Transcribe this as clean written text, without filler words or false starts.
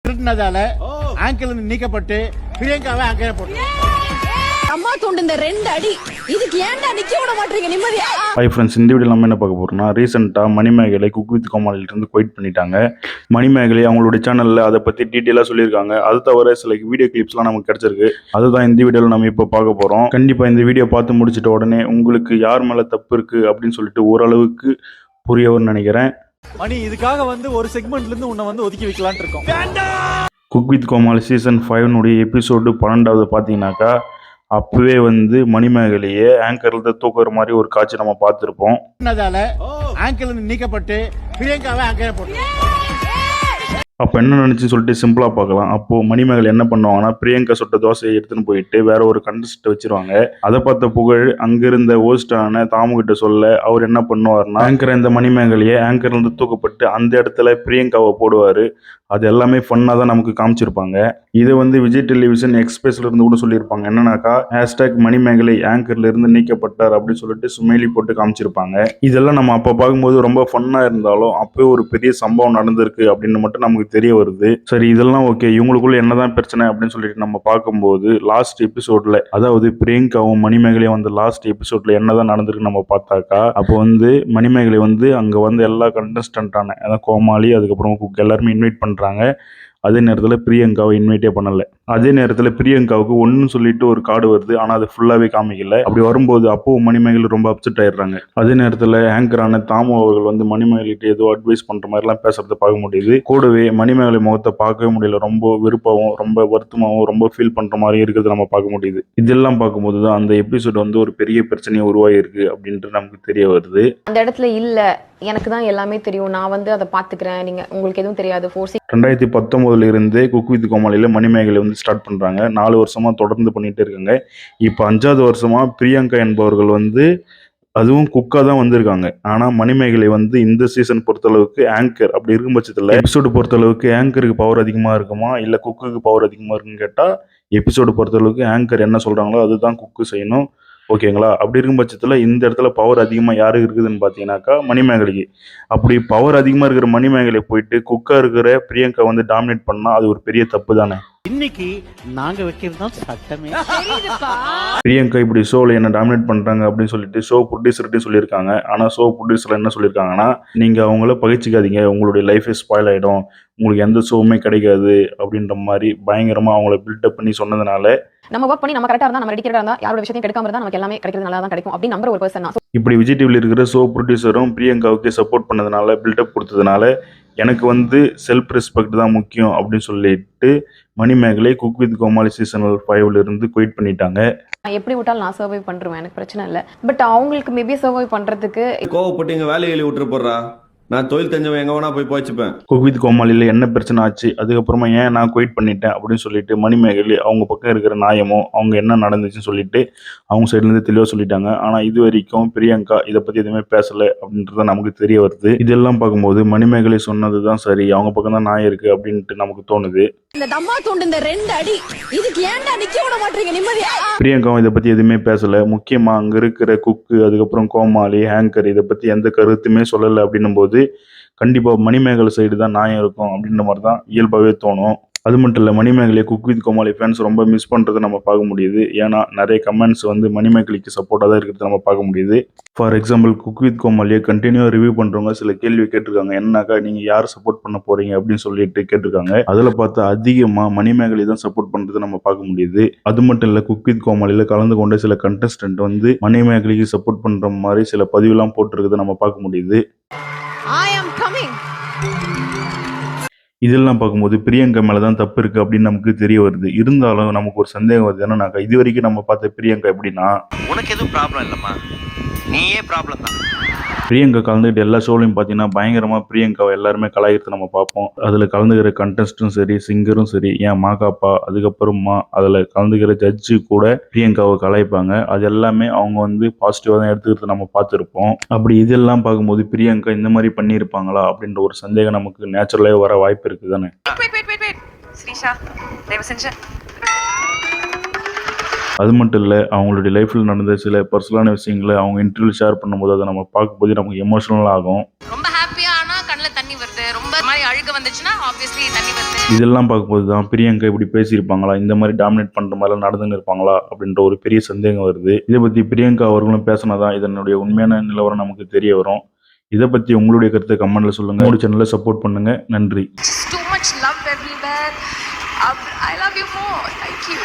திருட்டினதால angle நீக்கப்பட்டு பிரியங்காவை ஆங்கில போட்டு அம்மா தூண்டு இந்த 2 அடி இதுக்கு ஏன்டா நிக்க விட மாட்டீங்க நிம்மதியா? ஹாய் ஃப்ரெண்ட்ஸ், இந்த வீடியோ நம்ம என்ன பார்க்க போறோம்னா, ரீசெண்டாக மணிமேகலை குக் வித் கோமாளிலிருந்து குவைட் பண்ணிட்டாங்க. மணிமேகலை அவங்களுடைய சேனலில் அதை பற்றி டீட்டெயிலாக சொல்லியிருக்காங்க. அது தவிர சில வீடியோ கிளிப்ஸ்லாம் நமக்கு கிடச்சிருக்கு. அதுதான் இந்த வீடியோவில் நம்ம இப்போ பார்க்க போகிறோம். கண்டிப்பாக இந்த வீடியோ பார்த்து முடிச்சிட்ட உடனே உங்களுக்கு யார் மேலே தப்பு இருக்குது அப்படின்னு சொல்லிட்டு ஓரளவுக்கு புரியவர்னு நினைக்கிறேன். மணி இதுக்காக ஒரு செக்மெண்ட்லேருந்து உன்னை ஒதுக்கி வைக்கலான்னு இருக்கோம். Cook with Komali season 5 episode 12வது பார்த்தீங்கன்னாக்கா, அப்பவே மணிமேகலையே ஆங்கர்ல தூக்குற மாதிரி ஒரு காட்சி நம்ம பார்த்துருப்போம். ஆங்கிள் நீக்கப்பட்டு பிரியங்காவை ஆங்கில போட்டு அப்போ என்ன நினச்சின்னு சொல்லிட்டு சிம்பிளாக பார்க்கலாம். அப்போது மணிமேகலை என்ன பண்ணுவாங்கன்னா, பிரியங்கா சுட்ட தோசையை எடுத்துன்னு போயிட்டு வேற ஒரு கண்டஸ்ட் வச்சிருவாங்க. அதை பார்த்த புகழ் அங்கிருந்த ஹோஸ்டான தாமுகிட்ட சொல்ல, அவர் என்ன பண்ணுவார்னா, ஆங்கர் இந்த மணிமேகலையை ஆங்கர்லேருந்து தூக்கப்பட்டு அந்த இடத்துல பிரியங்காவை போடுவார். அது எல்லாமே ஃபன்னாக தான் நமக்கு காமிச்சிருப்பாங்க. இதை விஜய் டெலிவிஷன் எக்ஸ்பிரஸ்ல இருந்து கூட சொல்லியிருப்பாங்க. என்னன்னாக்கா, #மணிமேகலை ஆங்கர்ல இருந்து நீக்கப்பட்டார் அப்படின்னு சொல்லிட்டு சுமேலி போட்டு காமிச்சிருப்பாங்க. இதெல்லாம் நம்ம அப்போ பார்க்கும்போது ரொம்ப ஃபன்னாக இருந்தாலும் அப்போ ஒரு பெரிய சம்பவம் நடந்திருக்கு அப்படின்னு மட்டும் நமக்கு தெரிய வருது. சரி, இதெல்லாம் ஓகே, இவங்களுக்குள்ள என்னதான் பிரச்சனை அப்படின்னு சொல்லிட்டு நம்ம பார்க்கும்போது லாஸ்ட் எபிசோட்ல, அதாவது பிரியங்காவும் மணிமேகலையும் லாஸ்ட் எபிசோட்ல என்னதான் நடந்திருக்கு நம்ம பார்த்தாக்கா, அப்போ மணிமேகலை அங்க எல்லா கண்டஸ்டன்டான அதாவது கோமாளி அதுக்கப்புறம் குக் எல்லாருமே இன்வைட் பண்றாங்க. அதே நேரத்தில் பிரியங்காவை இன்வைட்டே பண்ணல. அதே நேரத்தில் பிரியங்காவுக்கு ஒன்னு சொல்லிட்டு ஒரு கார்டு வருது, ஆனால் அது ஃபுல்லாகவே காமிக்கல. அப்படி வரும்போது அப்போ மணிமேகலை ரொம்ப அப்செட் ஆயிடுறாங்க. அதே நேரத்தில் ஆங்கரான தாமு அவர்கள் மணிமேகலைக்கு ஏதோ அட்வைஸ் பண்ற மாதிரிலாம் பேசுறத பார்க்க முடியுது. கூடவே மணிமேகலை முகத்தை பார்க்கவே முடியல. ரொம்ப வெறுப்பாகவும் ரொம்ப வருத்தமாகவும் ரொம்ப ஃபீல் பண்ற மாதிரி இருக்கிறது நம்ம பார்க்க முடியுது. இதெல்லாம் பார்க்கும்போது தான் அந்த எபிசோட் ஒரு பெரிய பிரச்சனையை உருவாகி இருக்கு அப்படின்ட்டு நமக்கு தெரிய வருது. அந்த இடத்துல இல்ல, எனக்கு தான் எல்லாமே தெரியும், நான் அதை பாத்துக்கிறேன், நீங்க உங்களுக்கு எதுவும் தெரியாது. 2019 இருந்தே குக் வித் கோமாளியில் மணிமேகலை ஸ்டார்ட் பண்றாங்க. 4 வருஷமா தொடர்ந்து பண்ணிட்டு இருக்காங்க. இப்போ 5வது வருஷமா பிரியங்கா என்பவர்கள் அதுவும் குக்கா தான் வந்திருக்காங்க. ஆனா மணிமேகலை இந்த சீசன் பொறுத்தளவுக்கு ஆங்கர் அப்படி இருக்கும் பட்சத்தில் எபிசோடு பொறுத்தளவுக்கு ஆங்கருக்கு பவர் அதிகமா இருக்குமா இல்ல குக்குக்கு பவர் அதிகமா இருக்குன்னு கேட்டா, எபிசோடு பொறுத்தளவுக்கு ஆங்கர் என்ன சொல்றாங்களோ அதுதான் குக்கு செய்யணும். ஓகேங்களா? அப்படி இருக்கும் பட்சத்தில் இந்த இடத்துல பவர் அதிகமாக யாருக்கு இருக்குதுன்னு பார்த்தீங்கன்னாக்கா மணிமேகலைக்கு. அப்படி பவர் அதிகமாக இருக்கிற மணிமேகலை போயிட்டு குக்கா இருக்கிற பிரியங்கா டாமினேட் பண்ணால் அது ஒரு பெரிய தப்பு தானே. இன்னைக்கு நாங்க வைக்கிறது தான் சட்டமே. பிரியங்கா இப்படி ஷோவில் என்ன டாமினேட் பண்ணுறாங்க அப்படின்னு சொல்லிட்டு ஷோ ப்ரொடியூசர்கிட்டையும் சொல்லியிருக்காங்க. ஆனால் ஷோ ப்ரொடியூசர் என்ன சொல்லியிருக்காங்கன்னா, நீங்கள் அவங்கள பகிச்சிக்காதீங்க, உங்களுடைய லைஃபே ஸ்பாயில் ஆகிடும், உங்களுக்கு எந்த ஷோவுமே கிடைக்காது அப்படின்ற மாதிரி பயங்கரமாக அவங்கள பில்டப் பண்ணி சொன்னதுனால, நம்ம ஒர்க் பண்ணி நம்ம கரெக்டா இருந்தா, நம்ம ரெடிக்கேட்டா இருந்தா, யாரோட விஷயத்தையும் கிடைக்காம இருந்தா நமக்கு எல்லாமே கிடைக்கிறது நல்லா தான் கிடைக்கும் அப்படி நம்புற ஒரு பர்சன் தான். இப்படி விஜய் டிவியில் இருக்கிற ஷோ ப்ரொடியூசரும் பிரியங்காவுக்கு சப்போர்ட் பண்ணதுனால, பில்டப் கொடுத்ததுனால, எனக்கு செல்ஃப் ரெஸ்பெக்ட் தான் முக்கியம் அப்படின்னு சொல்லிட்டு Manimegalai cook with Komali season 5 இருந்து குவைட் பண்ணிட்டாங்க. எப்படி விட்டாலும் நான் சர்வை பண்றேன், எனக்கு பிரச்சனை இல்லை. பட் அவங்களுக்கு மேபி சர்வை பண்றதுக்கு கோவப்பட்டு எங்க வேலையை விட்டுட்டு போடுறா, நான் தொழில் தெரிஞ்சவன் எங்க வேணா போய் போச்சுப்பேன். குக் வித் கோமாளியில் என்ன பிரச்சனை ஆச்சு, அதுக்கப்புறமா ஏன் நான் குவைட் பண்ணிட்டேன் அப்படின்னு சொல்லிட்டு மணிமேகலை அவங்க பக்கம் இருக்கிற நியாயமோ அவங்க என்ன நடந்துச்சுன்னு சொல்லிட்டு அவங்க சைட்லேருந்து தெளிவாக சொல்லிட்டாங்க. ஆனால் இது வரைக்கும் பிரியங்கா இதை பற்றி எதுவுமே பேசலை அப்படின்றத நமக்கு தெரிய வருது. இதெல்லாம் பார்க்கும்போது மணிமேகலை சொன்னது தான் சரி, அவங்க பக்கம் தான் நியாயம் இருக்கு அப்படின்ட்டு நமக்கு தோணுது. இந்த அம்மா தூண்டு இந்த 2 அடி இதுக்கு ஏன்டா நிக்க விட மாட்டீங்க நிம்மதியா? பிரியங்காவும் இதை பற்றி எதுவுமே பேசலை. முக்கியமாக அங்கே இருக்கிற குக்கு அதுக்கப்புறம் கோமாளி ஆங்கர் இதை பற்றி எந்த கருத்துமே சொல்லலை. அப்படின்னும் போது கண்டிப்பாக மணிமேகலை சைடு தான் நியாயம் இருக்கும் அப்படின்ற மாதிரி தான் இயல்பாகவே தோணும். அது மட்டும் இல்லை, Manimegalai cook with Komali fans ரொம்ப மிஸ் பண்ணுறதை நம்ம பார்க்க முடியுது. ஏன்னா நிறைய கமெண்ட்ஸ் மணிமேகலைக்கு சப்போர்ட்டாக தான் இருக்கிறத நம்ம பார்க்க முடியுது. ஃபார் எக்ஸாம்பிள், குக் வித் கோமாளியை கண்டினியூவாக ரிவ்யூ பண்ணுறவங்க சில கேள்வி கேட்டிருக்காங்க. என்னன்னாக்கா, நீங்கள் யார் சப்போர்ட் பண்ண போகிறீங்க அப்படின்னு சொல்லிட்டு கேட்டிருக்காங்க. அதில் பார்த்தா அதிகமாக மணிமேகலை தான் சப்போர்ட் பண்ணுறதை நம்ம பார்க்க முடியுது. அது மட்டும் இல்லை, குக் வித் கோமாளியில் கலந்து கொண்ட சில கண்டஸ்டன்ட் மணிமேகலைக்கு சப்போர்ட் பண்ணுற மாதிரி சில பதிவுலாம் போட்டிருக்கிறத நம்ம பார்க்க முடியுது. இதெல்லாம் பார்க்கும்போது பிரியங்கா மேலே தான் தப்பு இருக்குது அப்படின்னு நமக்கு தெரிய வருது. இருந்தாலும் நமக்கு ஒரு சந்தேகம் வருது. என்னன்னாக்கா, இது வரைக்கும் நம்ம பார்த்த பிரியங்கா எப்படின்னா, உனக்கு எதுவும் ப்ராப்ளம் இல்லைம்மா, நீயே ப்ராப்ளம் தான். பிரியங்கா கலந்துக்கிட்ட எல்லா ஷோலையும் பார்த்தீங்கன்னா பயங்கரமாக பிரியங்காவை எல்லாருமே கலாய்க்கிறது நம்ம பார்ப்போம். அதில் கலந்துக்கிற கண்டஸ்டும் சரி, சிங்கரும் சரி, ஏன் மாகாப்பா அதுக்கப்புறமா அதில் கலந்துக்கிற ஜட்ஜு கூட பிரியங்காவை கலாய்ப்பாங்க. அது எல்லாமே அவங்க பாசிட்டிவாக தான் எடுத்துக்கிறது நம்ம பார்த்துருப்போம். அப்படி இதெல்லாம் பார்க்கும்போது பிரியங்கா இந்த மாதிரி பண்ணியிருப்பாங்களா அப்படின்ற ஒரு சந்தேகம் நமக்கு நேச்சுரலாகவே வர வாய்ப்பு இருக்குது தானே. அது மட்டும் இல்லை, அவங்களுடைய லைஃப்பில் நடந்த சில பர்சனலான விஷயங்களை அவங்க இன்டர்வியூ ஷேர் பண்ணும்போது அதை நம்ம பார்க்கும்போது நமக்கு எமோஷனல் ஆகும். ரொம்ப ஹாப்பியா ஆனா கண்ணில் தண்ணி வருது, ரொம்ப மாதிரி அழுக வந்துச்சுன்னா ஆப்வியஸ்லி தண்ணி வருது. இதெல்லாம் பார்க்கும்போது தான் பிரியங்கா இப்படி பேசியிருப்பாங்களா, இந்த மாதிரி டாமினேட் பண்ணுற மாதிரிலாம் நடந்துன்னு இருப்பாங்களா அப்படின்ற ஒரு பெரிய சந்தேகம் வருது. இதை பற்றி பிரியங்கா அவர்களும் பேசினாதான் இதனுடைய உண்மையான நிலவரம் நமக்கு தெரிய வரும். இதை பற்றி உங்களுடைய கருத்தை கமெண்ட்டில் சொல்லுங்கள். நம்மளுடைய சேனலை சப்போர்ட் பண்ணுங்கள். நன்றி. Too much love everywhere. I love you more. Thank you.